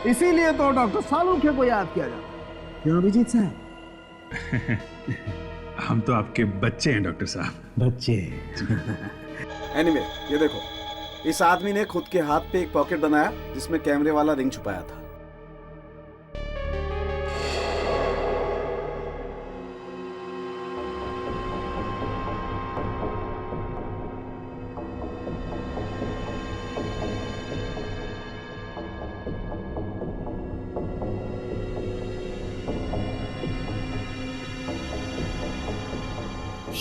इसीलिए तो डॉक्टर सालुंखे को याद किया जाता है। क्यों अभिजीत साहब? हम तो आपके बच्चे हैं डॉक्टर साहब। बच्चे। एनीवे, ये देखो, इस आदमी ने खुद के हाथ पे एक पॉकेट बनाया जिसमें कैमरे वाला रिंग छुपाया था।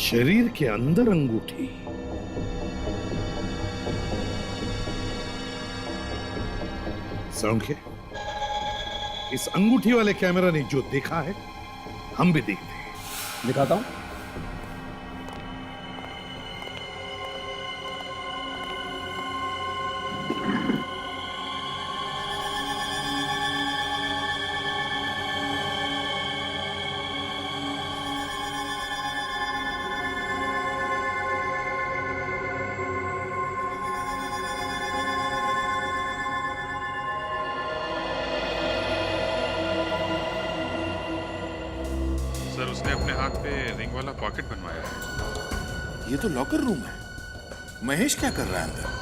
शरीर के अंदर अंगूठी। सालुंखे, इस अंगूठी वाले कैमरा ने जो देखा है हम भी देखते हैं। दिखाता हूं। सर, उसने अपने हाथ पे रिंग वाला पॉकेट बनवाया है। ये तो लॉकर रूम है। महेश क्या कर रहा है अंदर?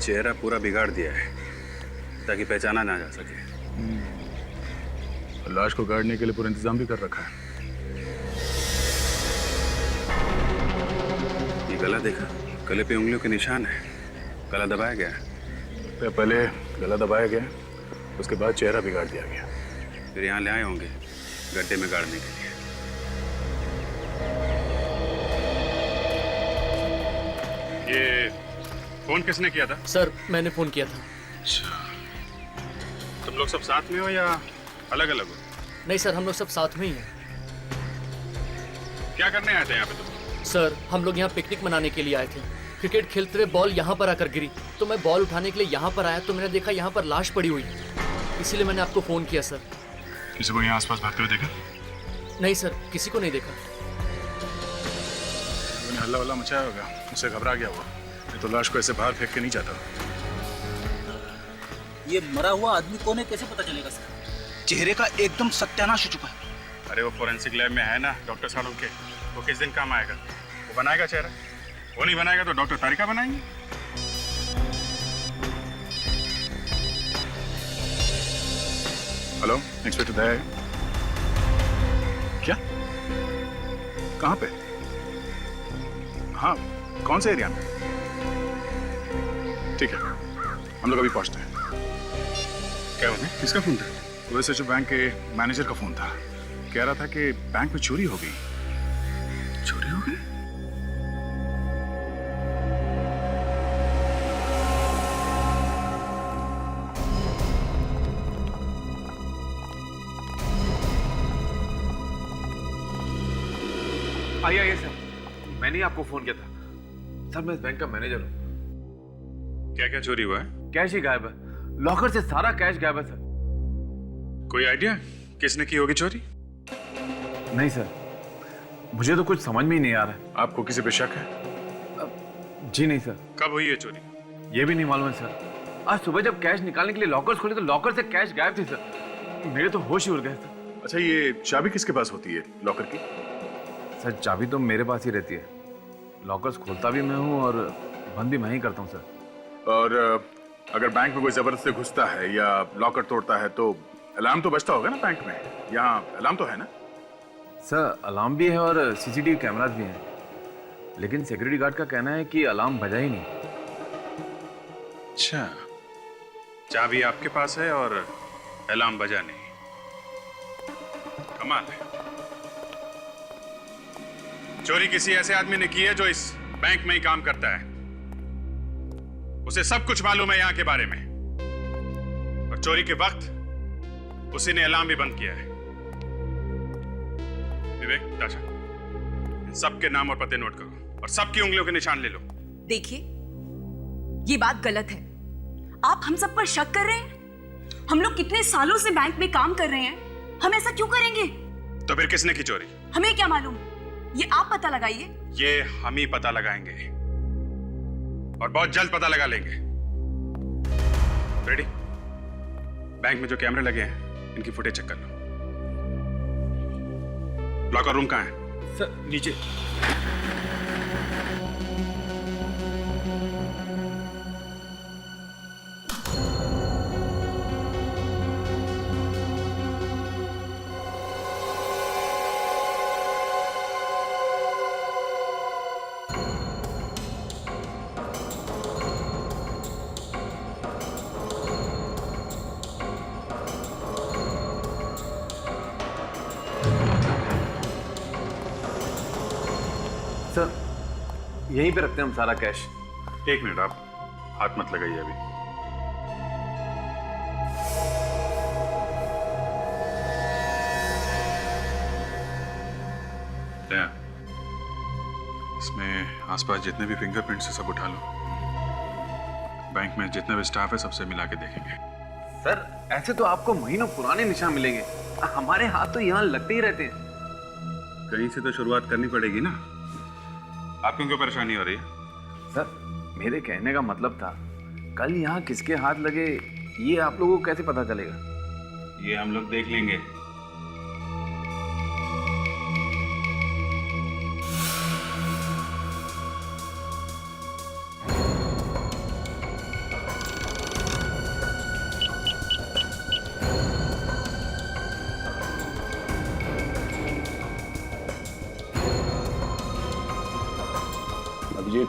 चेहरा पूरा बिगाड़ दिया है ताकि पहचाना ना जा सके। लाश को गाड़ने के लिए पूरा इंतजाम भी कर रखा है। ये गला देखा, गले पे उंगलियों के निशान है। गला दबाया गया है। पहले गला दबाया गया, उसके बाद चेहरा बिगाड़ दिया गया। फिर यहाँ ले आए होंगे गड्ढे में गाड़ने के लिए। ये फोन किसने किया था? सर, मैंने फोन किया था। अच्छा, तुम लोग सब साथ में हो या अलग अलग हो? नहीं सर, हम लोग सब साथ में ही हैं। क्या करने आए थे यहाँ पे तुम? सर, हम लोग यहाँ पिकनिक मनाने के लिए आए थे। क्रिकेट खेलते हुए बॉल यहाँ पर आकर गिरी, तो मैं बॉल उठाने के लिए यहाँ पर आया तो मैंने देखा यहाँ पर लाश पड़ी हुई, इसीलिए मैंने आपको फोन किया सर। किसी को यहाँ आसपास भागते हुए देखा? नहीं सर, किसी को नहीं देखा। उन्हें हल्ला वल्ला मचाया होगा, उससे घबरा गया हुआ। मैं तो लाश को ऐसे बाहर फेंक के नहीं जाता। ये मरा हुआ आदमी कौन है, कैसे पता चलेगा सर? चेहरे का एकदम सत्यानाश हो चुका है। अरे वो फोरेंसिक लैब में है ना डॉक्टर सालुंखे, वो किस दिन काम आएगा? वो बनाएगा चेहरा। वो नहीं बनाएगा तो डॉक्टर तारिका बनाएंगे। हेलो, इंस्पेक्टर दया। क्या? कहाँ पे? हाँ, कौन से एरिया में? ठीक है, हम लोग अभी पहुंचते हैं। क्या हुआ? किसका फोन था? वैसे जो बैंक के मैनेजर का फोन था। कह रहा था कि बैंक में चोरी हो गई। चोरी हो गई? आइए सर, मैंने आपको फोन किया था। सर, मैं इस बैंक का मैनेजर हूँ। क्या क्या चोरी हुआ है? कैश ही गायब है, लॉकर से सारा कैश गायब है सर। कोई आइडिया किसने की होगी चोरी? नहीं सर, मुझे तो कुछ समझ में ही नहीं आ रहा है। आपको किसी पे शक है? जी नहीं सर। कब हुई है चोरी? ये भी नहीं मालूम है सर। आज सुबह जब कैश निकालने के लिए लॉकर्स खोले तो लॉकर से कैश गायब थी सर। मेरे तो होश ही उड़ गए सर। अच्छा, ये चाबी किसके पास होती है लॉकर की? सर, चाबी तो मेरे पास ही रहती है। लॉकर्स खोलता भी मैं हूँ और बंद भी मैं ही करता हूँ सर। और अगर बैंक में कोई जबरदस्ती घुसता है या लॉकर तोड़ता है तो अलार्म तो बजता होगा ना बैंक में, यहाँ अलार्म तो है ना? सर अलार्म भी है और सीसीटीवी कैमरास भी हैं, लेकिन सिक्योरिटी गार्ड का कहना है कि अलार्म बजा ही नहीं। अच्छा, चाबी आपके पास है और अलार्म बजा नहीं। कमाल है। चोरी किसी ऐसे आदमी ने की है जो इस बैंक में ही काम करता है। उसे सब कुछ मालूम है यहाँ के बारे में, और चोरी के वक्त उसी ने अलार्म भी बंद किया है। विवेक, ताशा, इन सबके नाम और पते नोट करो और सबकी उंगलियों के निशान ले लो। देखिए, ये बात गलत है। आप हम सब पर शक कर रहे हैं। हम लोग कितने सालों से बैंक में काम कर रहे हैं, हम ऐसा क्यों करेंगे? तो फिर किसने की चोरी? हमें क्या मालूम, ये आप पता लगाइए। ये हम ही पता लगाएंगे और बहुत जल्द पता लगा लेंगे। रेडी? बैंक में जो कैमरे लगे हैं इनकी फुटेज चेक कर लो। लॉकर रूम कहाँ है? सर नीचे। सर यहीं पे रखते हैं हम सारा कैश। एक मिनट, आप हाथ मत लगाइए अभी। इसमें आसपास जितने भी फिंगरप्रिंट्स है सब उठा लो। बैंक में जितने भी स्टाफ है सबसे मिला के देखेंगे। सर ऐसे तो आपको महीनों पुराने निशान मिलेंगे, हमारे हाथ तो यहाँ लगते ही रहते हैं। कहीं से तो शुरुआत करनी पड़ेगी ना। आपको क्यों परेशानी हो रही है? सर मेरे कहने का मतलब था, कल यहाँ किसके हाथ लगे ये आप लोगों को कैसे पता चलेगा? ये हम लोग देख लेंगे। अभिजीत,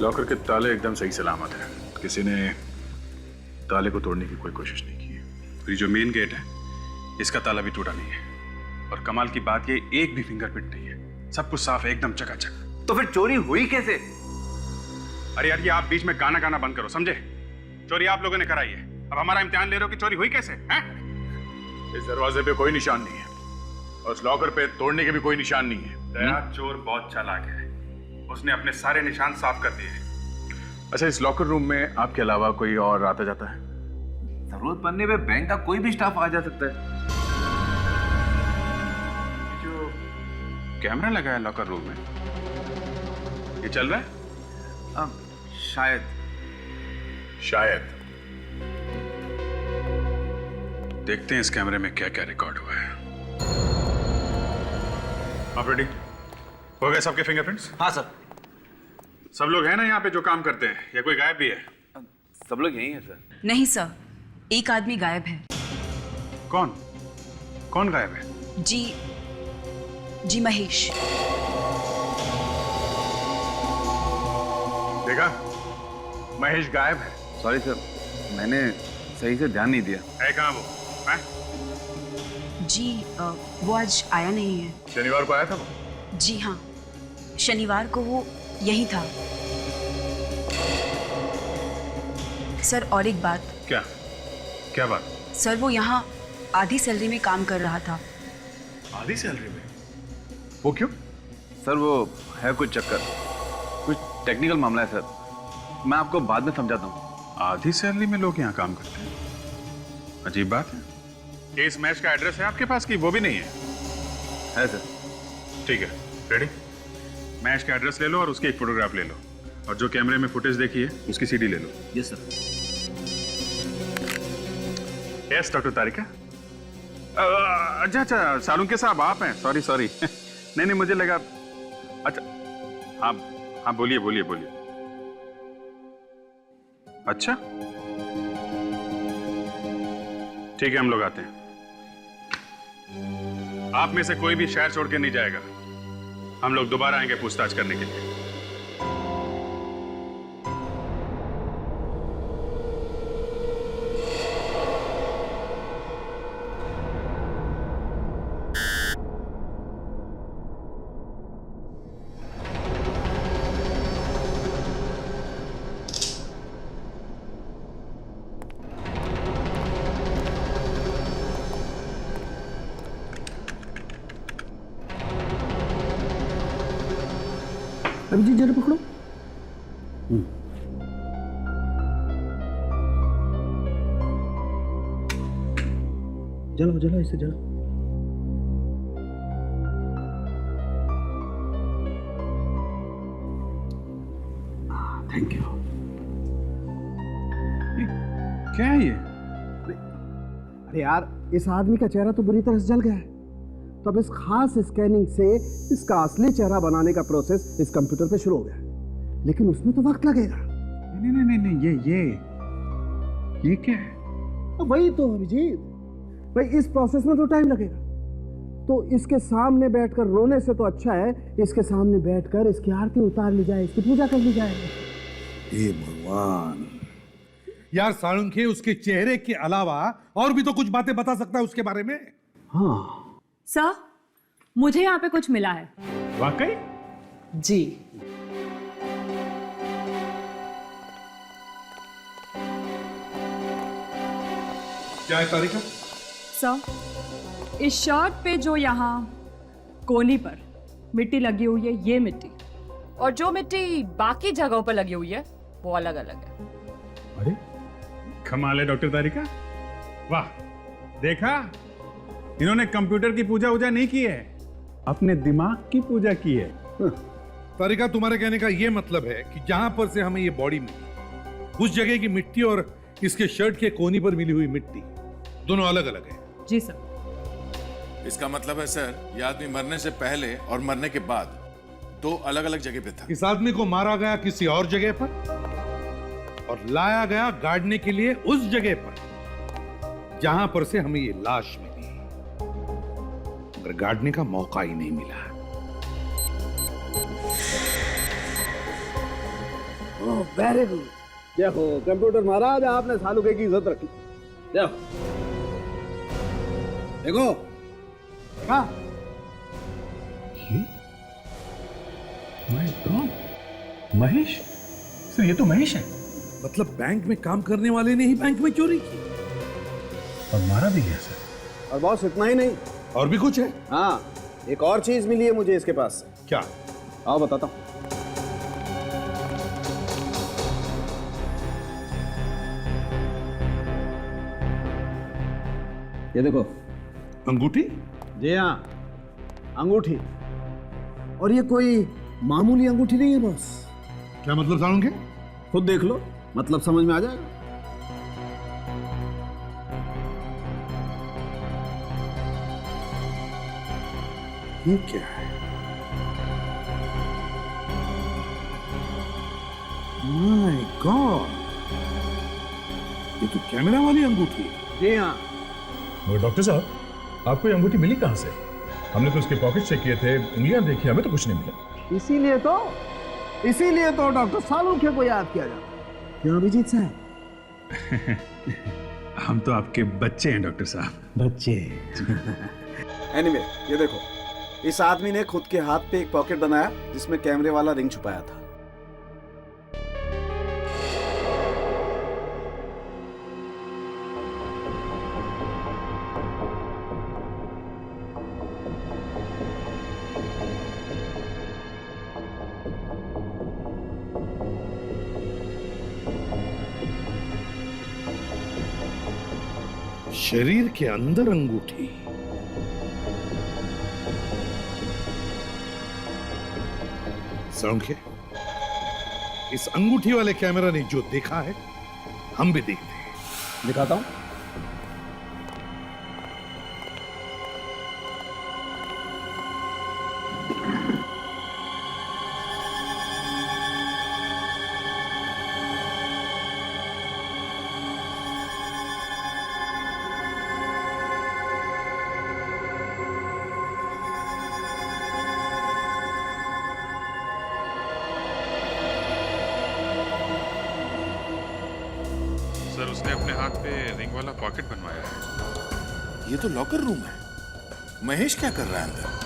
लॉकर के ताले एकदम सही सलामत है। किसी ने ताले को तोड़ने की कोई कोशिश नहीं की है। ये जो मेन गेट है इसका ताला भी टूटा नहीं है, और कमाल की बात ये एक भी फिंगरप्रिंट नहीं है। सब कुछ साफ है, एकदम चकाचक। तो फिर चोरी हुई कैसे? अरे यार, ये आप बीच में गाना गाना बंद करो, समझे? चोरी आप लोगों ने कराई है, अब हमारा इम्तिहान ले रहे हो कि चोरी हुई कैसे हैं? इस दरवाजे पे कोई निशान नहीं है और उस लॉकर पे तोड़ने के भी कोई निशान नहीं है। दया चोर बहुत चालाक है, उसने अपने सारे निशान साफ कर दिए। अच्छा, इस लॉकर रूम में आपके अलावा कोई और आता जाता है? जरूरत पड़ने पे बैंक का कोई भी स्टाफ आ जा सकता है। जो कैमरा लगा है लॉकर रूम में, ये चल रहा है? शायद। देखते हैं इस कैमरे में क्या क्या रिकॉर्ड हुआ है। आप रेडी? हो गए सबके फिंगरप्रिंट्स? हाँ सर। सब लोग हैं ना यहाँ पे जो काम करते हैं, या कोई गायब भी है? सब लोग यही हैं सर। नहीं सर, एक आदमी गायब है। कौन? कौन गायब है? जी महेश। देखा, महेश गायब है। सॉरी सर, मैंने सही से ध्यान नहीं दिया। है कहाँ वो? हैं? जी वो आज आया नहीं है। शनिवार को आया था वो? जी हाँ, शनिवार को वो यही था। सर और एक बात। क्या? क्या बात? सर वो यहाँ आधी सैलरी में काम कर रहा था। आधी सैलरी में? वो क्यों? सर वो है कुछ चक्कर, कुछ टेक्निकल मामला है सर, मैं आपको बाद में समझाता हूँ। आधी सैलरी में लोग यहाँ काम करते हैं, अजीब बात है। ये इस मैच का एड्रेस है आपके पास कि वो भी नहीं है? है सर। ठीक है, रेडी? मैच का एड्रेस ले लो और उसकी एक फोटोग्राफ ले लो, और जो कैमरे में फुटेज देखी है उसकी सीडी ले लो। Yes sir. Yes doctor Tarika. अच्छा, सालुंके साहब आप हैं? सॉरी नहीं मुझे लगा। अच्छा हाँ बोलिए। अच्छा, ठीक है, हम लोग आते हैं। आप में से कोई भी शहर छोड़ के नहीं जाएगा। हम लोग दोबारा आएंगे पूछताछ करने के लिए। अभिजीत जरा पकड़ो। जलाओ जलाओ, इसे जलाओ। Thank you. क्या है ये? अरे यार, इस आदमी का चेहरा तो बुरी तरह से जल गया है, तो अब इस खास स्कैनिंग से इसका असली चेहरा बनाने का प्रोसेस इस कंप्यूटर पे शुरू हो गया, लेकिन उसमें तो वक्त लगेगा। नहीं नहीं नहीं नहीं, ये क्या है? वही तो अभिजीत भाई, इस प्रोसेस में तो टाइम लगेगा। तो इसके सामने बैठकर रोने से तो अच्छा है इसके सामने बैठकर इसकी आरती उतार ली जाए, इसकी पूजा कर ली जाए। हे भगवान यार, साळुंखे उसके चेहरे के अलावा और भी तो कुछ बातें बता सकता है उसके बारे में। हाँ सर, मुझे यहाँ पे कुछ मिला है। वाकई? जी। क्या है तारिका? सर, इस शर्ट पे जो यहाँ कोनी पर मिट्टी लगी हुई है, ये मिट्टी, और जो मिट्टी बाकी जगहों पर लगी हुई है वो अलग अलग है। अरे कमाल है डॉक्टर तारिका, वाह! देखा, इन्होंने कंप्यूटर की पूजा वूजा नहीं की है, अपने दिमाग की पूजा की है। तारिका, तुम्हारे कहने का यह मतलब है कि जहां पर से हमें ये बॉडी मिली, उस जगह की मिट्टी और इसके शर्ट के कोनी पर मिली हुई मिट्टी दोनों अलग अलग है। जी सर। इसका मतलब है सर, ये आदमी मरने से पहले और मरने के बाद दो अलग अलग जगह पे था। इस आदमी को मारा गया किसी और जगह पर और लाया गया गाड़ने के लिए उस जगह पर जहां पर से हमें ये लाश मिली, मगर गाड़ने का मौका ही नहीं मिला। Very good. देखो कंप्यूटर महाराज, आपने सालुके की इज्जत रखी। देखो देखा, महेश सर, ये तो महेश है। मतलब बैंक में काम करने वाले ने ही बैंक में चोरी की और मारा भी गया सर। और बॉस इतना ही नहीं, और भी कुछ है? हाँ, एक और चीज मिली है मुझे इसके पास से। क्या? आओ बताता हूँ। ये देखो अंगूठी। जी हाँ, अंगूठी। और ये कोई मामूली अंगूठी नहीं है बॉस। क्या मतलब सालुंखे? खुद देख लो, मतलब समझ में आ जाएगा। ये क्या है? माय गॉड, ये तो कैमरा वाली अंगूठी है। जी हाँ। वो डॉक्टर साहब, आपको ये अंगूठी मिली कहाँ से? हमने तो उसके पॉकेट चेक किए थे, उंगलियां देखी, हमें तो कुछ नहीं मिला। इसीलिए तो डॉक्टर सालुंखे को याद किया जाता है। क्यों अभिजीत साहब? हम तो आपके बच्चे हैं डॉक्टर साहब। बच्चे। एनीवे, ये देखो, इस आदमी ने खुद के हाथ पे एक पॉकेट बनाया जिसमें कैमरे वाला रिंग छुपाया था। शरीर के अंदर अंगूठी। सालुंखे, इस अंगूठी वाले कैमरा ने जो देखा है हम भी देखते हैं। दिखाता हूं। उसने अपने हाथ पे रिंग वाला पॉकेट बनवाया है। ये तो लॉकर रूम है। महेश क्या कर रहा है अंदर?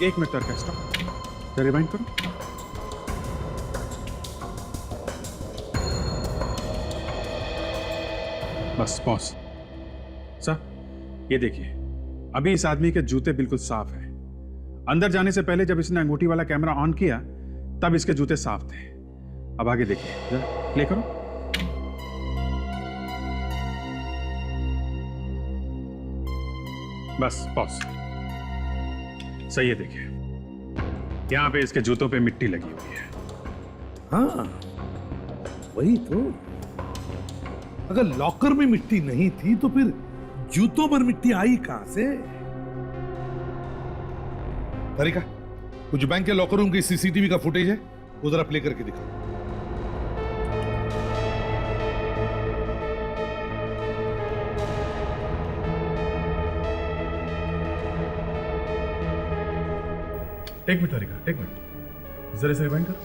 एक मिनट तक स्टॉप, रिवाइंड करो। बस पॉज। सर ये देखिए, अभी इस आदमी के जूते बिल्कुल साफ हैं। अंदर जाने से पहले जब इसने अंगूठी वाला कैमरा ऑन किया तब इसके जूते साफ थे। अब आगे देखिए, जरा प्ले करो। बस पॉज। सही है, देखिए यहां पे इसके जूतों पे मिट्टी लगी हुई है। हाँ वही तो। अगर लॉकर में मिट्टी नहीं थी तो फिर जूतों पर मिट्टी आई कहां से? तारिका, कुछ बैंक के लॉकर रूम की सीसीटीवी का फुटेज है, वो जरा प्ले करके दिखाओ। एक मिनट तारिका, एक मिनट, जरा से रिवाइंड करो।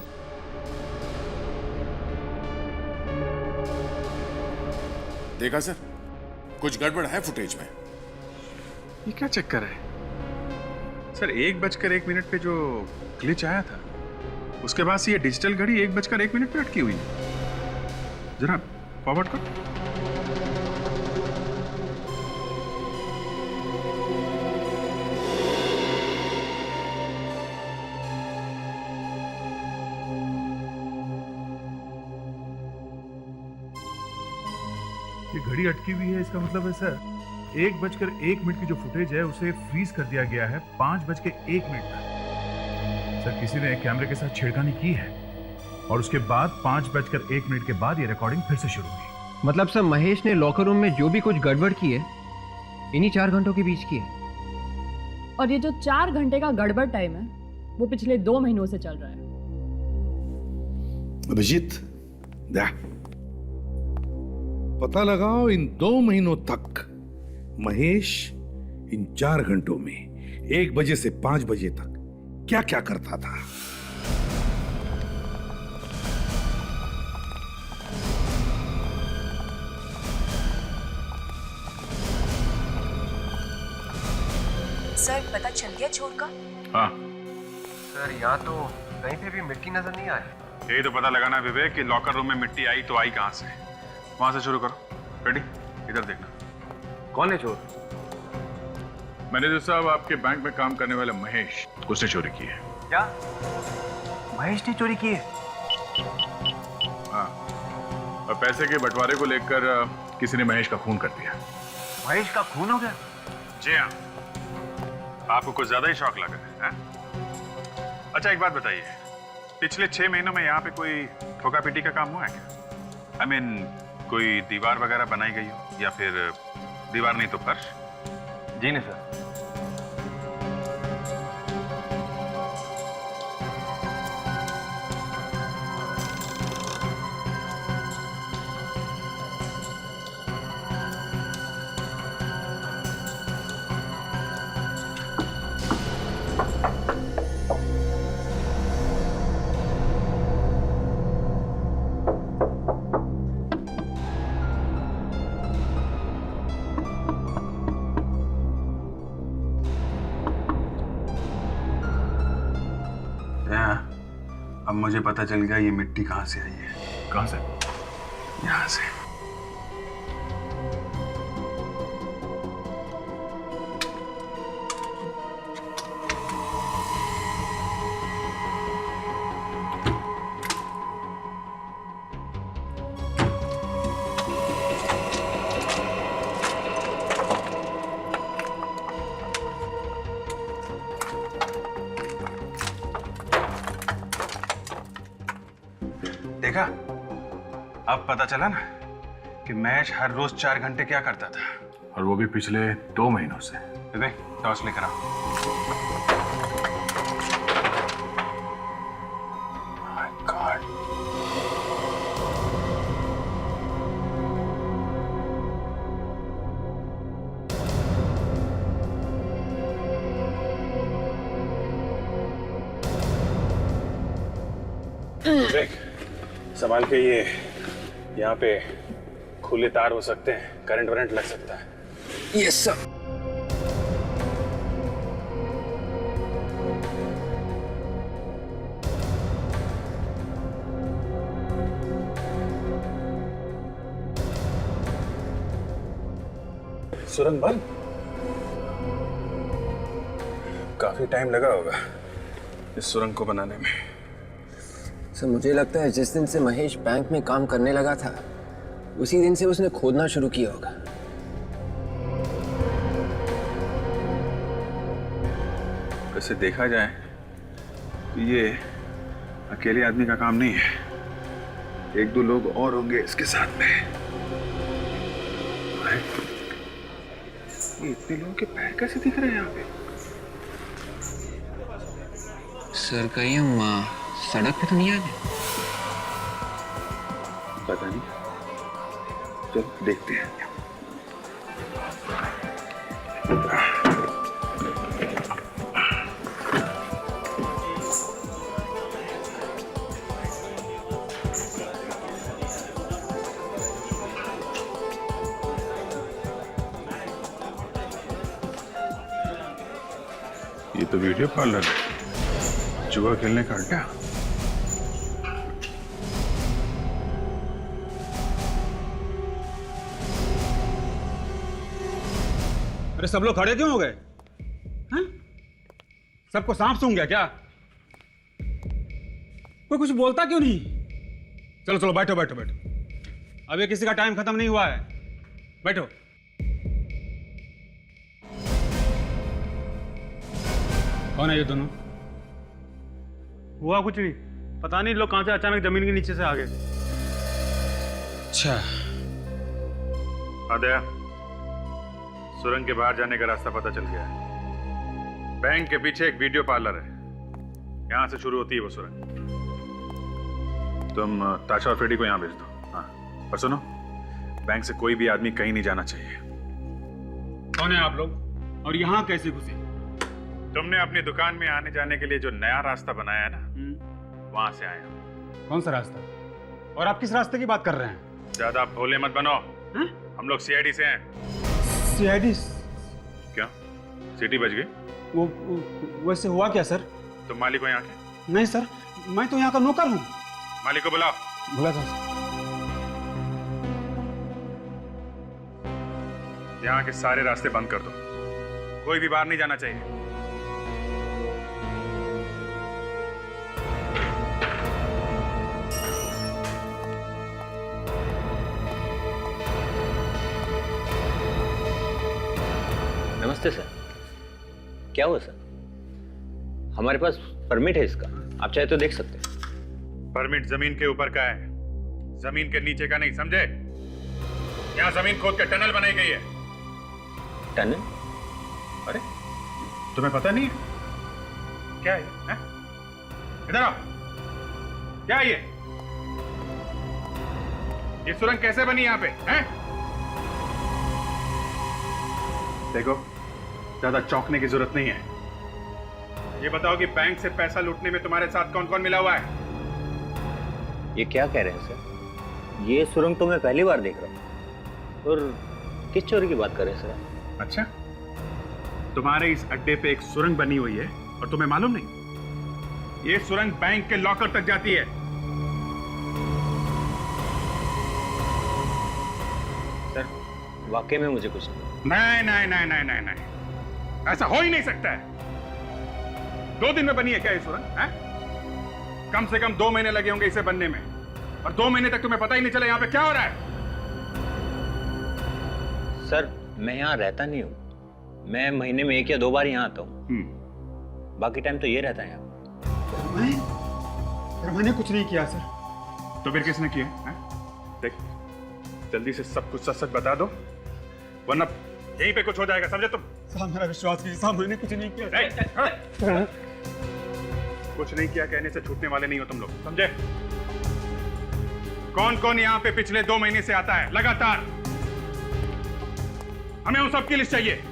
देखा सर, कुछ गड़बड़ है फुटेज में। ये क्या चक्कर है सर? 1:01 पे जो ग्लिच आया था उसके बाद से ये डिजिटल घड़ी 1:01 पे अटकी हुई है। जरा फॉरवर्ड करो। ये घड़ी अटकी हुई है, इसका मतलब है सर 1:01 की जो फुटेज है उसे फ्रीज कर दिया गया है 5:01 तक। सर किसी ने कैमरे के साथ छेड़खानी की है और उसके बाद 5:01 के बाद ये रिकॉर्डिंग फिर से शुरू हुई। मतलब सर महेश ने लॉकर रूम में जो भी कुछ गड़बड़ की है इन्हीं 4 घंटों के बीच की है। और ये जो 4 घंटे का गड़बड़ टाइम है वो पिछले 2 महीनों से चल रहा है। अभिजीत, पता लगाओ इन 2 महीनों तक महेश इन 4 घंटों में 1 बजे से 5 बजे तक क्या क्या करता था। सर पता चल गया चोर का? हाँ सर यहाँ तो कहीं पे भी मिट्टी नजर नहीं आ रही। यही तो पता लगाना है विवेक कि लॉकर रूम में मिट्टी आई तो आई कहां से। वहां से शुरू करो। रेडी? इधर देखना। कौन है चोर? मैनेजर साहब, आपके बैंक में काम करने वाला महेश, उसने चोरी की है। क्या महेश ने चोरी की है? हाँ, और पैसे के बंटवारे को लेकर किसी ने महेश का खून कर दिया। महेश का खून हो गया? जी हाँ। आपको कुछ ज्यादा ही शौक लगा है? अच्छा एक बात बताइए, पिछले 6 महीनों में यहाँ पे कोई ठोका पीटी का काम हुआ है क्या? I mean, कोई दीवार वगैरह बनाई गई हो या फिर दीवार नहीं तो फर्श? जी नहीं सर। अब मुझे पता चल गया ये मिट्टी कहां से आई है। कहां से? यहां से। देखा, अब पता चला ना कि मैच हर रोज 4 घंटे क्या करता था, और वो भी पिछले 2 महीनों से। देख टॉस लेकर आओ। My God. देख संभाल के, ये यहाँ पे खुले तार हो सकते हैं, करंट वरंट लग सकता है। Yes sir. सुरंग बंद? काफी टाइम लगा होगा इस सुरंग को बनाने में। सर मुझे लगता है जिस दिन से महेश बैंक में काम करने लगा था उसी दिन से उसने खोदना शुरू किया होगा। वैसे देखा जाए तो ये अकेले आदमी का काम नहीं है, 1-2 लोग और होंगे इसके साथ में। ये इतने लोगों के पैर कैसे दिख रहे हैं यहाँ पे? सर कहीं हम सड़क पे तो नहीं आ गए? पता नहीं, चलो देखते हैं। ये तो वीडियो पार्लर है, जुआ खेलने का अड्डा। अरे सब लोग खड़े क्यों हो गए? सबको सांप सूंघ गया क्या? कोई कुछ बोलता क्यों नहीं? चलो चलो बैठो बैठो बैठो, अभी किसी का टाइम खत्म नहीं हुआ है, बैठो। कौन है ये दोनों? हुआ कुछ नहीं, पता नहीं लोग कहां से अचानक जमीन के नीचे से आ गए। अच्छा आदया, सुरंग के बाहर जाने का रास्ता पता चल गया है। बैंक के पीछे एक वीडियो पार्लर है, यहां से शुरू होती है वो सुरंग। तुम ताशा और फ्रेडी को यहां भेज दो। हाँ, और सुनो, बैंक से कोई भी आदमी कहीं नहीं जाना चाहिए। कौन है आप लोग और यहाँ कैसे घुसे? तुमने अपनी दुकान में आने जाने के लिए जो नया रास्ता बनाया है ना, वहां से आया। कौन सा रास्ता? और आप किस रास्ते की बात कर रहे हैं? ज्यादा भोले मत बनो। हम लोग सीआईडी से हैं। सीआईडी? क्या सिटी बच गई? वो वैसे हुआ क्या सर? तुम मालिक हो यहाँ के? नहीं सर, मैं तो यहाँ का नौकर हूँ। मालिक को बुलाओ। बुला था। यहाँ के सारे रास्ते बंद कर दो, कोई भी बाहर नहीं जाना चाहिए। नमस्ते सर। क्या हुआ सर? हमारे पास परमिट है इसका, आप चाहे तो देख सकते हैं। परमिट जमीन के ऊपर का है, जमीन के नीचे का नहीं, समझे? यहाँ जमीन खोद के टनल बनाई गई है। टनल? अरे तुम्हें पता नहीं है? क्या है? इधर आओ। क्या है ये? ये सुरंग कैसे बनी यहाँ पे? हैं? देखो, ज्यादा चौंकने की जरूरत नहीं है। ये बताओ कि बैंक से पैसा लूटने में तुम्हारे साथ कौन कौन मिला हुआ है? ये क्या कह रहे हैं सर? ये सुरंग तो मैं पहली बार देख रहा हूँ। और किस चोरी की बात कर रहे हैं सर? अच्छा, तुम्हारे इस अड्डे पे एक सुरंग बनी हुई है और तुम्हें मालूम नहीं? ये सुरंग बैंक के लॉकर तक जाती है। सर वाकई में मुझे कुछ नहीं नहीं नहीं नहीं नहीं नहीं, ऐसा हो ही नहीं सकता है। 2 दिन में बनी है क्या ये सुरंग? कम से कम 2 महीने लगे होंगे इसे बनने में, और 2 महीने तक तुम्हें पता ही नहीं चला यहाँ पे क्या हो रहा है। सर मैं यहाँ रहता नहीं हूँ, मैं महीने में 1 या 2 बार यहाँ आता हूँ, बाकी टाइम तो ये रहता है यहाँ। मैंने कुछ नहीं किया सर। तो फिर किसने किया है? देख, जल्दी से सब कुछ सच सच बता दो, वरना यहीं पे कुछ हो जाएगा, समझे तुम? साहब मेरा विश्वास कीजिए साहब, मैंने कुछ नहीं किया। कुछ नहीं किया कहने से छूटने वाले नहीं हो तुम लोग, समझे? कौन कौन यहाँ पे पिछले 2 महीने से आता है लगातार? हमें उन सब की लिस्ट चाहिए।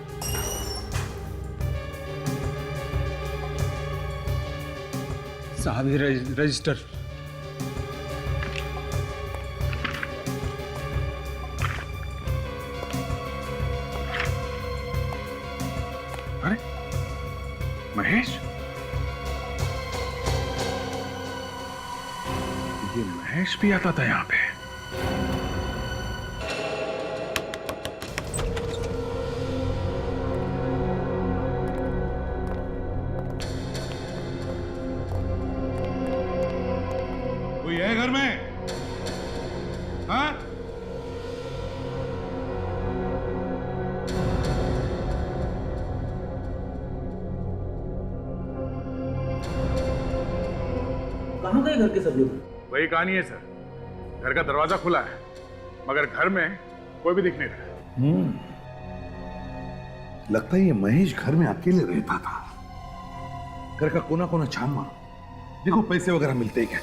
साहब ये रजिस्टर। अरे महेश, ये महेश भी आता था यहाँ पे। कोई है घर में? हाँ? कहाँ गए घर के सब लोग? वही कहानी है सर, घर का दरवाजा खुला है मगर घर में कोई भी दिख नहीं रहा। लगता है ये महेश घर में अकेले रहता था। घर का कोना कोना छान मारो, देखो पैसे वगैरह मिलते ही क्या।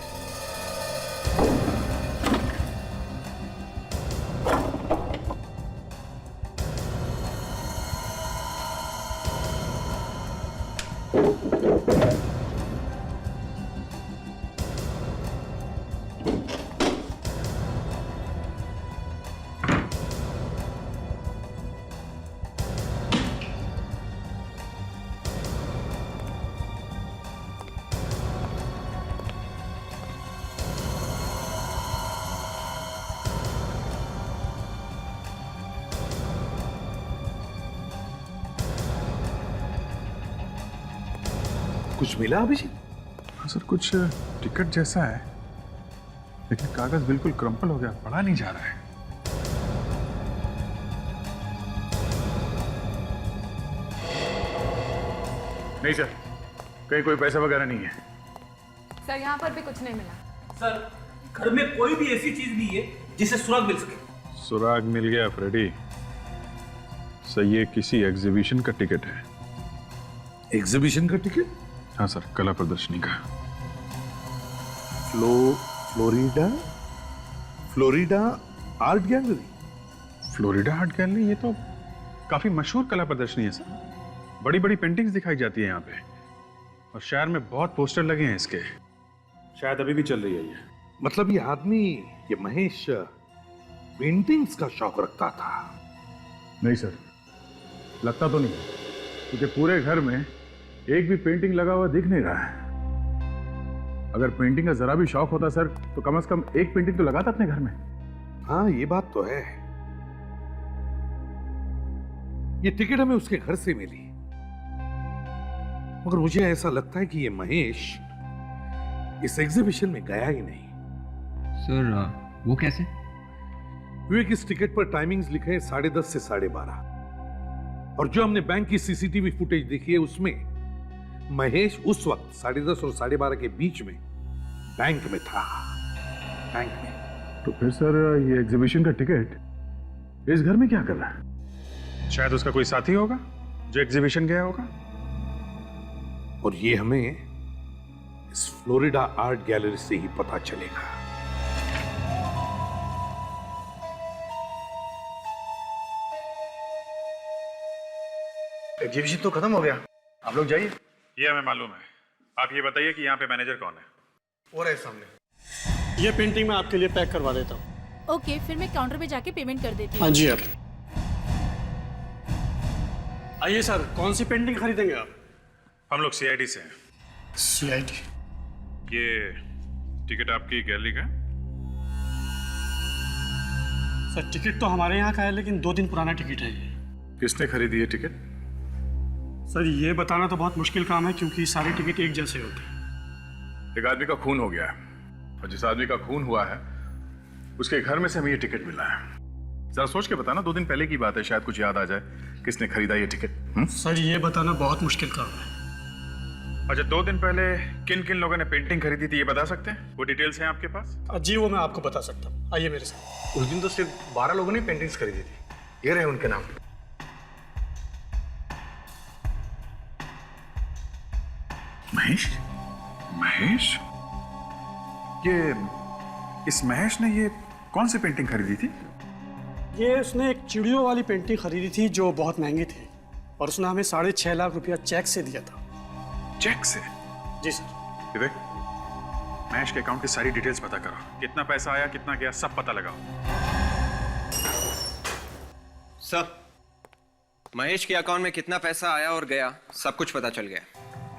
कुछ मिला अभिषेक? हाँ सर, कुछ टिकट जैसा है लेकिन कागज बिल्कुल क्रम्पल हो गया, पढ़ा नहीं जा रहा है। नहीं सर, कहीं कोई पैसा वगैरह नहीं है। सर यहाँ पर भी कुछ नहीं मिला। सर घर में कोई भी ऐसी चीज नहीं है जिसे सुराग मिल सके। सुराग मिल गया फ्रेडी। सर ये किसी एग्जीबिशन का टिकट है। एग्जीबिशन का टिकट? हाँ सर, कला प्रदर्शनी का। Florida art gallery. Florida art gallery, ये तो काफी मशहूर कला प्रदर्शनी है सर। बड़ी बड़ी पेंटिंग्स दिखाई जाती है यहाँ पे और शहर में बहुत पोस्टर लगे हैं इसके। शायद अभी भी चल रही है ये। मतलब ये आदमी, ये महेश पेंटिंग्स का शौक रखता था? नहीं सर, लगता तो नहीं, क्योंकि पूरे घर में एक भी पेंटिंग लगा हुआ दिख नहीं रहा है। अगर पेंटिंग का जरा भी शौक होता सर तो कम से कम एक पेंटिंग तो लगाता अपने घर में। हाँ ये बात तो है। ये टिकट हमें उसके घर से मिली, मगर मुझे ऐसा लगता है कि ये महेश इस एग्जीबिशन में गया ही नहीं। सर वो कैसे? विवेक, इस टिकट पर टाइमिंग्स लिखे हैं 10:30 से 12:30 और जो हमने बैंक की सीसीटीवी फुटेज देखी है उसमें महेश उस वक्त 10:30 और 12:30 के बीच में बैंक में था। बैंक में। तो फिर सर ये एग्जीबिशन का टिकट इस घर में क्या कर रहा है? शायद उसका कोई साथी होगा जो एग्जीबिशन गया होगा। और ये हमें इस फ्लोरिडा आर्ट गैलरी से ही पता चलेगा। एग्जीबिशन तो खत्म हो गया, आप लोग जाइए। ये हमें मालूम है। आप ये बताइए कि यहाँ पे मैनेजर कौन है? और है सामने। ये पेंटिंग मैं आपके लिए पैक करवा देता हूँ। ओके, फिर मैं काउंटर पे जाके पेमेंट कर देती हूँ। हाँ जी आप आइए सर, कौन सी पेंटिंग खरीदेंगे आप? हम लोग सीआईडी से हैं। सीआईडी? ये टिकट आपकी गैलरी का है? सर टिकट तो हमारे यहाँ का है लेकिन 2 दिन पुराना टिकट है ये। किसने खरीदी है टिकट? सर ये बताना तो बहुत मुश्किल काम है क्योंकि सारे टिकट एक जैसे होते हैं। एक आदमी का खून हो गया है और जिस आदमी का खून हुआ है उसके घर में से हमें ये टिकट मिला है। जरा सोच के बताना, 2 दिन पहले की बात है, शायद कुछ याद आ जाए किसने खरीदा ये टिकट। सर ये बताना बहुत मुश्किल काम है। अच्छा, 2 दिन पहले किन किन लोगों ने पेंटिंग खरीदी थी ये बता सकते हैं? वो डिटेल्स हैं आपके पास? जी वो मैं आपको बता सकता हूँ, आइए मेरे साथ। उस दिन तो सिर्फ 12 लोगों ने पेंटिंग्स खरीदी थी, ये रहे उनके नाम। महेश? महेश? ये इस महेश ने ये कौन सी पेंटिंग खरीदी थी? ये उसने एक चिड़ियों वाली पेंटिंग खरीदी थी जो बहुत महंगी थी, और उसने हमें 6.5 लाख रुपया चेक से दिया था। चेक से? जी सर। विवेक, महेश के अकाउंट की सारी डिटेल्स पता करो। कितना पैसा आया, कितना गया, सब पता लगाओ। सर, महेश के अकाउंट में कितना पैसा आया और गया सब कुछ पता चल गया।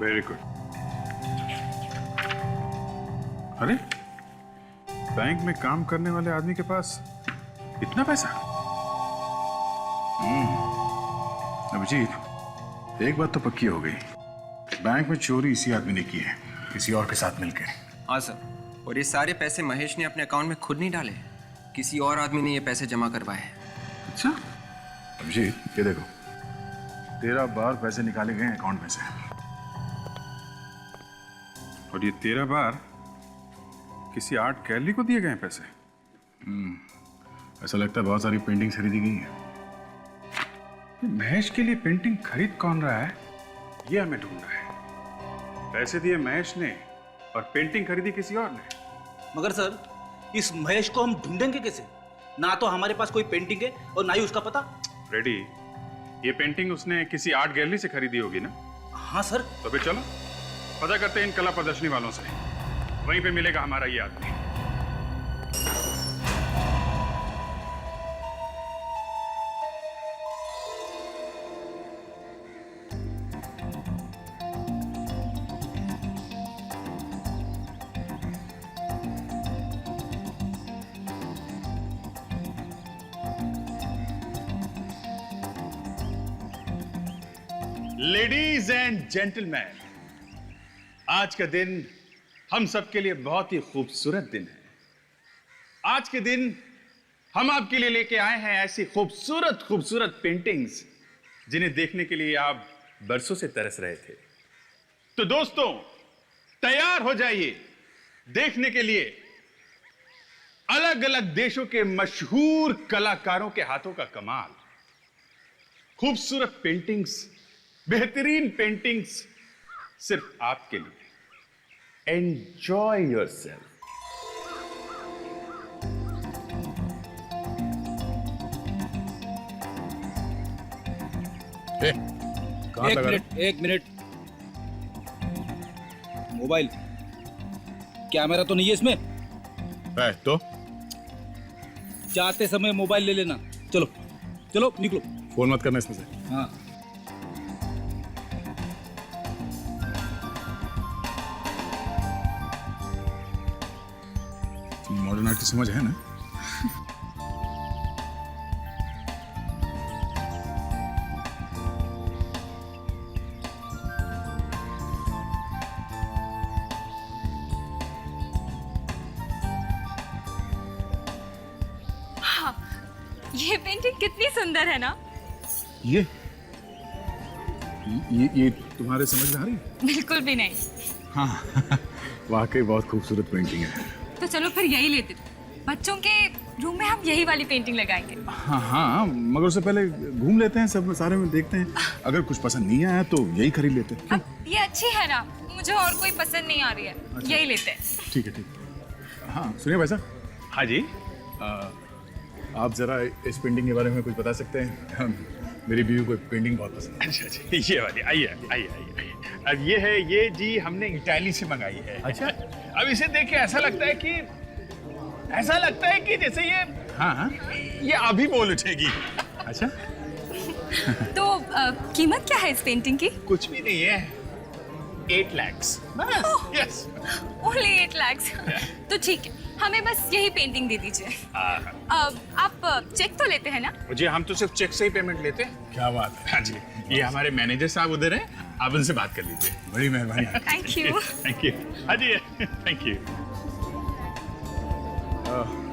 Very good. अरे, बैंक में काम करने वाले आदमी के पास इतना पैसा? अभिजीत, एक बात तो पक्की हो गई, बैंक में चोरी इसी आदमी ने की है, किसी और के साथ मिलकर। हाँ सर, और ये सारे पैसे महेश ने अपने अकाउंट में खुद नहीं डाले, किसी और आदमी ने ये पैसे जमा करवाए हैं। अच्छा अभिजीत, ये देखो, 13 बार पैसे निकाले गए अकाउंट में से, और ये 13 बार किसी आर्ट गैलरी को दिए गए पैसे। ऐसा लगता है बहुत सारी पेंटिंग खरीदी गई है। महेश के लिए पेंटिंग खरीद कौन रहा है, ये हमें ढूंढना है। पैसे दिए महेश ने और पेंटिंग खरीदी किसी और ने। मगर सर, इस महेश को हम ढूंढेंगे कैसे? ना तो हमारे पास कोई पेंटिंग है और ना ही उसका पता। रेडी, ये पेंटिंग उसने किसी आर्ट गैलरी से खरीदी होगी ना? हाँ सर। तो फिर चलो पता करते हैं इन कला प्रदर्शनी वालों से, वहीं पे मिलेगा हमारा ये आदमी। लेडीज एंड जेंटलमैन, आज का दिन हम सबके लिए बहुत ही खूबसूरत दिन है। आज के दिन हम आपके लिए लेके आए हैं ऐसी खूबसूरत खूबसूरत पेंटिंग्स जिन्हें देखने के लिए आप बरसों से तरस रहे थे। तो दोस्तों, तैयार हो जाइए देखने के लिए अलग अलग देशों के मशहूर कलाकारों के हाथों का कमाल। खूबसूरत पेंटिंग्स, बेहतरीन पेंटिंग्स सिर्फ आपके लिए। Enjoy yourself. एक मिनट। मोबाइल कैमरा तो नहीं है इसमें? है तो जाते समय मोबाइल ले लेना। चलो चलो निकलो। फोन मत करना इसमें से। हाँ। मॉडर्न आर्ट की समझ है ना? हाँ, ये पेंटिंग कितनी सुंदर है ना? ये तुम्हारे समझ में आ रही है? बिल्कुल भी नहीं। हाँ वाकई बहुत खूबसूरत पेंटिंग है। तो चलो फिर यही लेते। बच्चों के रूम में हम यही वाली पेंटिंग लगाएंगे। हाँ हाँ, मगर उससे पहले घूम लेते हैं, सब सारे में देखते हैं। अगर कुछ पसंद नहीं आया तो यही खरीद लेते हैं। अब ये अच्छी है ना, मुझे और कोई पसंद नहीं आ रही है। अच्छा। यही लेते हैं। ठीक है ठीक है। हाँ सुनिए भाई साहब। हाँ जी। आप जरा इस पेंटिंग के बारे में कुछ बता सकते हैं? मेरी बीवी को पेंटिंग बहुत पसंद है। अच्छा अच्छा, ये वाली। आइए आइए आइए। अब ये है, ये जी हमने इटाली से मंगाई है। अच्छा। अब इसे देख के ऐसा लगता है कि जैसे ये, हाँ ये अभी बोल उठेगी। अच्छा। तो कीमत क्या है इस पेंटिंग की? कुछ भी नहीं है, 8 लाख। Yes, only 8 lakh. तो ठीक है, हमें बस यही पेंटिंग दे दीजिए। आप चेक तो लेते हैं ना? मुझे, हम तो सिर्फ चेक से ही पेमेंट लेते हैं। क्या बात है। हाँ जी, ये हमारे मैनेजर साहब उधर हैं, आप उनसे बात कर लीजिए। बड़ी मेहरबानी। Thank you. Thank you. हाँ जी, थैंक यू।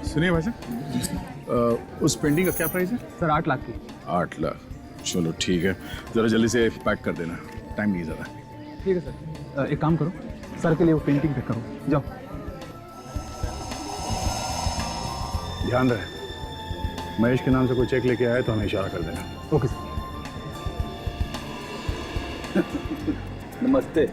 सुनिए भाई साहब, उस पेंटिंग का क्या प्राइस है? सर 8 लाख की। 8 लाख, चलो ठीक है, जरा जल्दी से पैक कर देना, टाइम नहीं ज़्यादा। ठीक है सर। एक काम करो, सर के लिए वो पेंटिंग पैक करो, जाओ। ध्यान रहे, महेश के नाम से कोई चेक लेके आए तो हमें इशारा कर देना। Okay sir. नमस्ते।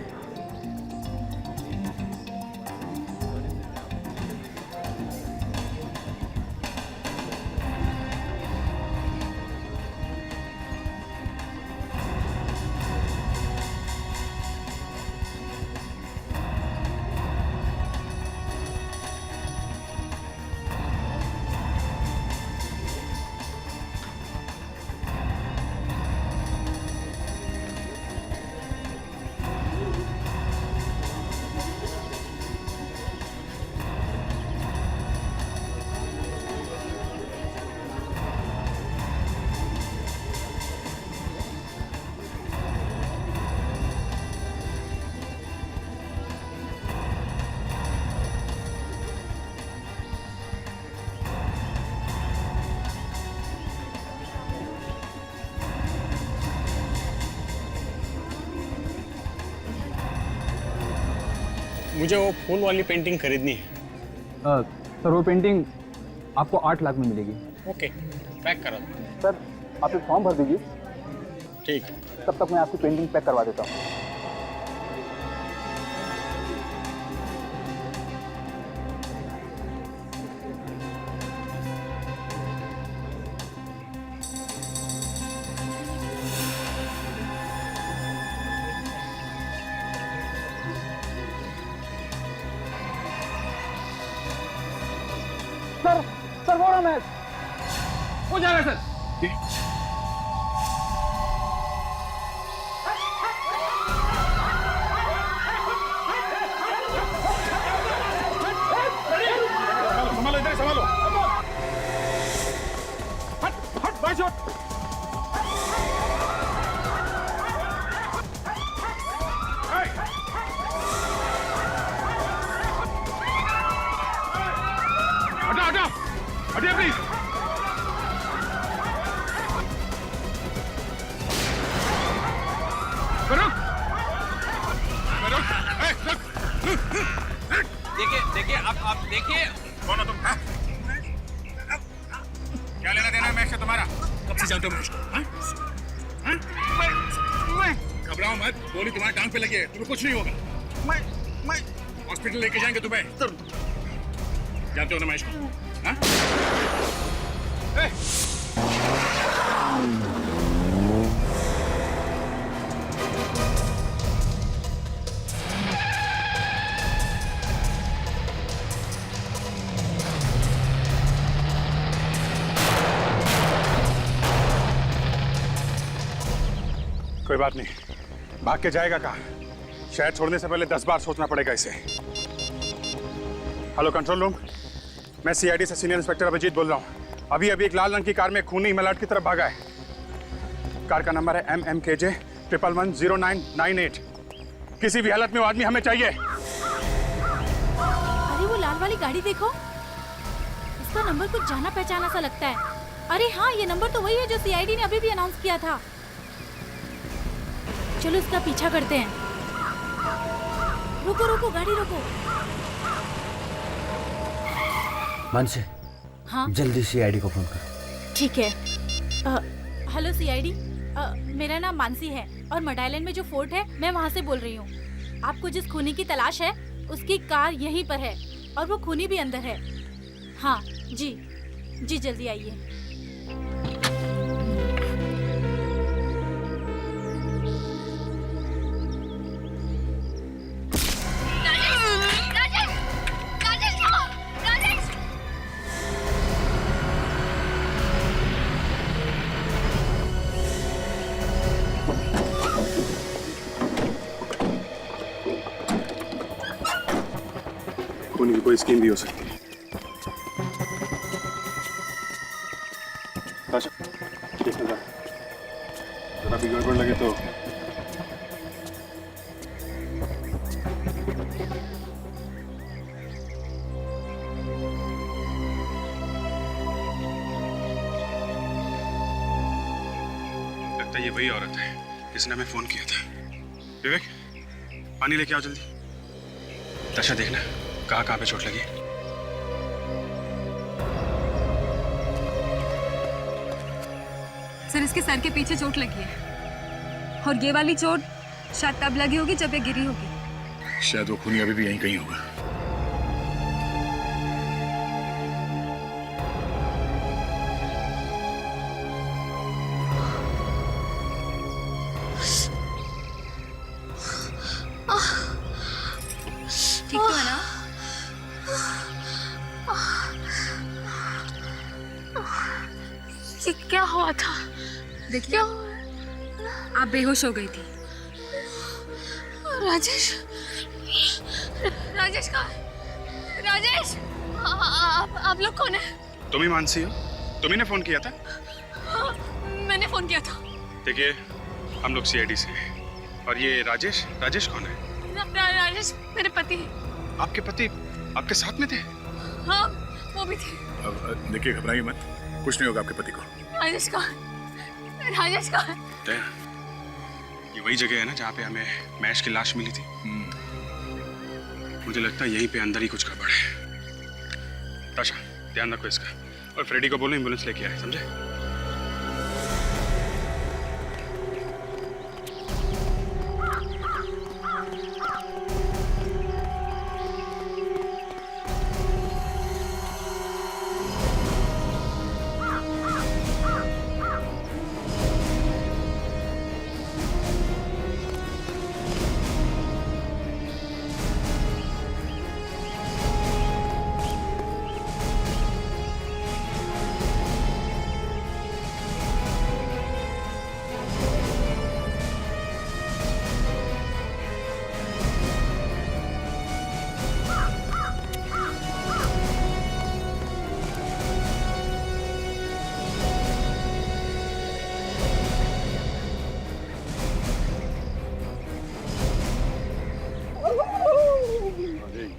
मुझे वो फूल वाली पेंटिंग खरीदनी है। सर वो पेंटिंग आपको 8 लाख में मिलेगी। ओके, पैक करा दो। सर आप एक फॉर्म भर दीजिए। ठीक। तब तक मैं आपकी पेंटिंग पैक करवा देता हूँ। सर वो रहा मैच, हो जा रहा है सर। संभालो, इधर संभालो। हट हट, बाई शॉट। हटा हटा, हटिए प्लीज। देखिए देखिए, आप देखिए। कौन हो तुम? क्या लेना देना है मैच से तुम्हारा? कब से जानते हो मुझको? घबराओ मत, गोली तुम्हारी टांग पे लगी है, तुम्हें कुछ नहीं होगा। मैं हॉस्पिटल लेके जाएंगे तुम्हें। जानते हो ना महेश को? हाँ? कोई बात नहीं, भाग के जाएगा कहाँ? शहर छोड़ने से पहले 10 बार सोचना पड़ेगा इसे। हेलो कंट्रोल रूम, मैं सीआईडी से सीनियर इंस्पेक्टर अभिजीत बोल रहा हूँ। अभी एक लाल रंग की कार में खूनी मलाट की तरफ भागा है। कार का नंबर है MMKJ 110998। किसी भी हालत में वो आदमी हमें चाहिए। अरे वो लाल वाली गाड़ी देखो, इसका नंबर कुछ जाना पहचाना सा लगता है। अरे हाँ, ये नंबर तो वही है जो सीआईडी ने अभी भी अनाउंस किया था। चलो इसका पीछा करते हैं। रुको रुको, गाड़ी रुको। मानसी, हाँ जल्दी सीआईडी को फोन कर। ठीक है। हेलो सीआईडी, मेरा नाम मानसी है और मडाइलन में जो फोर्ट है मैं वहाँ से बोल रही हूँ। आपको जिस खूनी की तलाश है उसकी कार यहीं पर है और वो खूनी भी अंदर है। हाँ जी जी, जल्दी आइए। खूनी की कोई स्कीम भी हो सकती है। जरा भी गड़बड़ लगे तो लगता है ये वही औरत है जिसने हमें फोन किया था। विवेक, पानी लेके आओ जल्दी। तशा देखना कहाँ कहाँ पे चोट लगी। सर इसके सर के पीछे चोट लगी है और ये वाली चोट शायद तब लगी होगी जब ये गिरी होगी। शायद वो खूनी अभी भी यहीं कहीं होगा। ठीक तो है ना? ये क्या हुआ था? देखिए आप बेहोश हो गई थी। राजेश, राजेश कहाँ है? राजेश, आप लोग कौन है? तुम ही मानसी हो? तुम्ही ने फोन किया था? हाँ, मैंने फोन किया था। देखिए हम लोग सीआईडी से हैं। और ये राजेश, राजेश कौन है? राजेश मेरे पति। आपके पति आपके साथ में थे? हाँ वो भी थे। अब देखिए घबराइए मत, कुछ नहीं होगा आपके पति को। राजेश कहाँ? राजेश कहाँ? दया, ये वही जगह है ना जहाँ पे हमें महेश की लाश मिली थी। मुझे लगता है यहीं पे अंदर ही कुछ गड़बड़ है। ताशा ध्यान रखो इसका, और फ्रेडी को बोलो एम्बुलेंस लेके आए, समझे?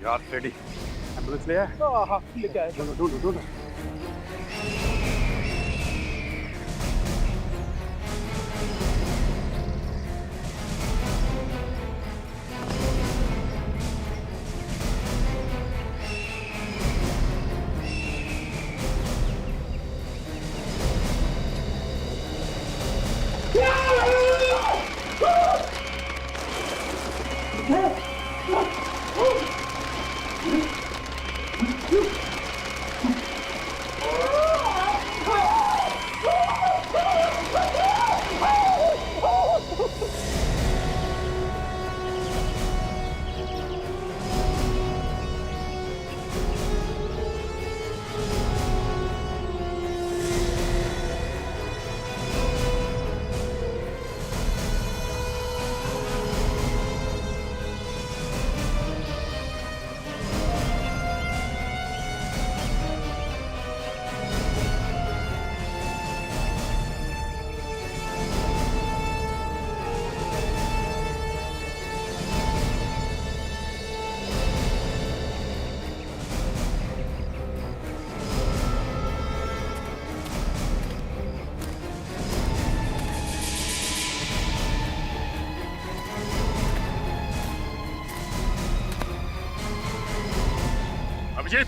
यार फ्रेडी एम्बुलेंस ले आए? हाँ लेके आए। ढूंढो। अभिजीत,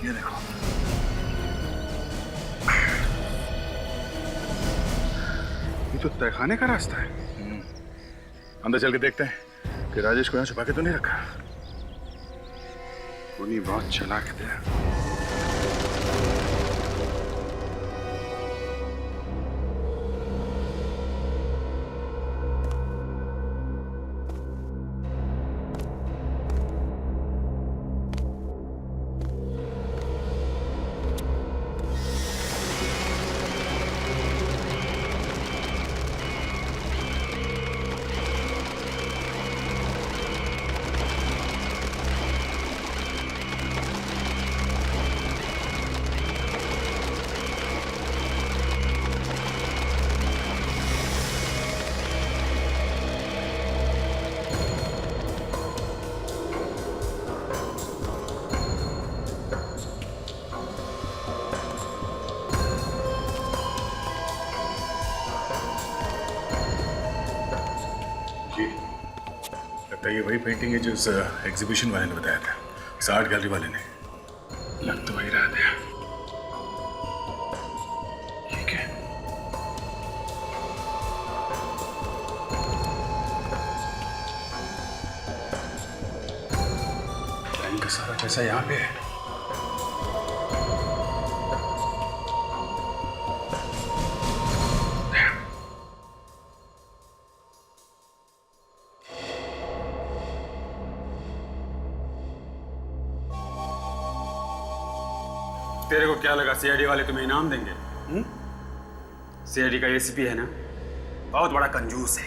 ये देखो, ये तो तहखाने का रास्ता है। अंदर चल के देखते हैं कि राजेश को यहाँ छुपा के तो नहीं रखा। उन्हीं बहुत चालाक थे। ये वही पेंटिंग है जो उस एग्जीबिशन वाले ने बताया था, उस आर्ट गैलरी वाले ने। लग तो वही रहा था। ठीक है, बैंक का सारा पैसा यहाँ पे है। तेरे को क्या लगा सीआईडी वाले तुम्हें इनाम देंगे? सीआईडी का एसीपी है ना, बहुत बड़ा कंजूस है।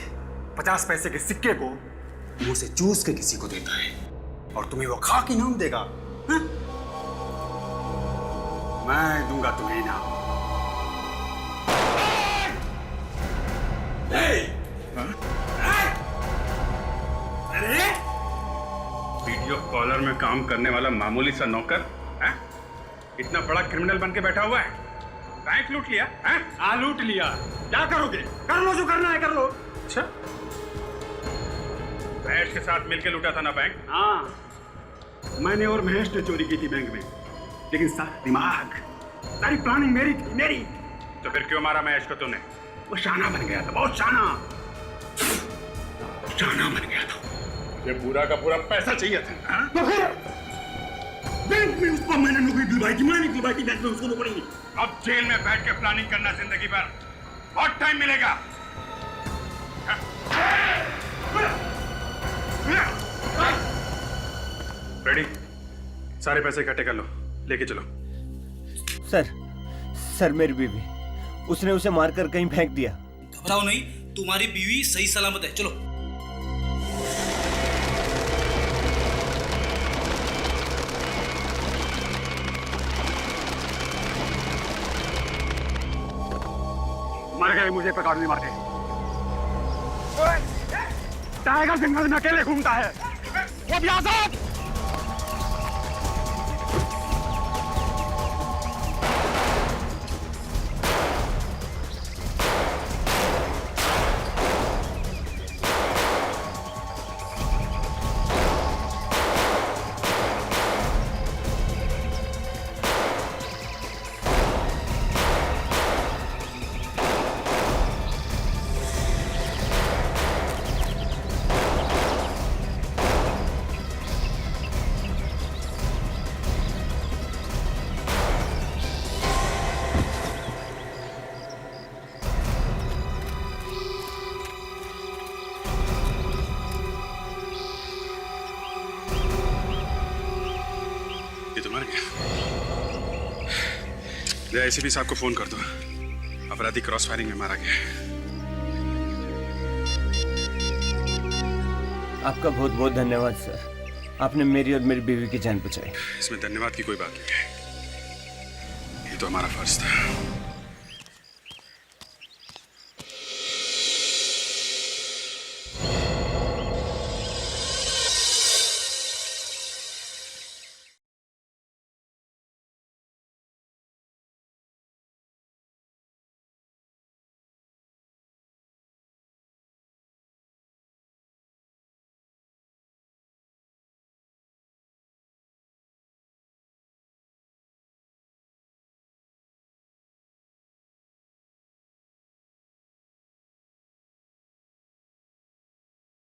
50 पैसे के सिक्के को मुंह से चूस के किसी को देता है और तुम्हें वो खाक इनाम देगा। हा? मैं दूंगा तुम्हें इनाम। वीडियो कॉलर में काम करने वाला मामूली सा नौकर इतना बड़ा क्रिमिनल बन के बैठा हुआ है। बैंक लूट लिया है? हाँ लूट लिया। क्या करोगे? कर लो जो करना है कर लो। अच्छा, महेश के साथ मिलके लूटा था ना बैंक? हाँ, मैंने और महेश ने चोरी की थी बैंक में, लेकिन सारा दिमाग, सारी प्लानिंग मेरी थी, मेरी। तो फिर क्यों मारा महेश को तूने? वो शाना बन गया था, बहुत शाना बन गया था। ये पूरा का पूरा पैसा चाहिए था। तो फिर बैंक में उसको मैंने नौकरी दिलवाई थी, मैंने दिलवाई थी बैंक में उसको नौकरी। अब जेल में बैठ के प्लानिंग करना जिंदगी भर, बहुत टाइम मिलेगा। रेडी, सारे पैसे इकट्ठे कर लो, लेके चलो। सर मेरी बीवी, उसने उसे मारकर कहीं फेंक दिया। घबराओ नहीं, तुम्हारी बीवी सही सलामत है। चलो। मर गए, मुझे पकड़ नहीं मारते। टाइगर जंगल में अकेले घूमता है, वो भी आजाद। एसीपी साहब को फोन कर दो, अपराधी क्रॉस फायरिंग में मारा गया है। आपका बहुत बहुत धन्यवाद सर, आपने मेरी और मेरी बीवी की जान बचाई। इसमें धन्यवाद की कोई बात नहीं है, ये तो हमारा फर्ज था।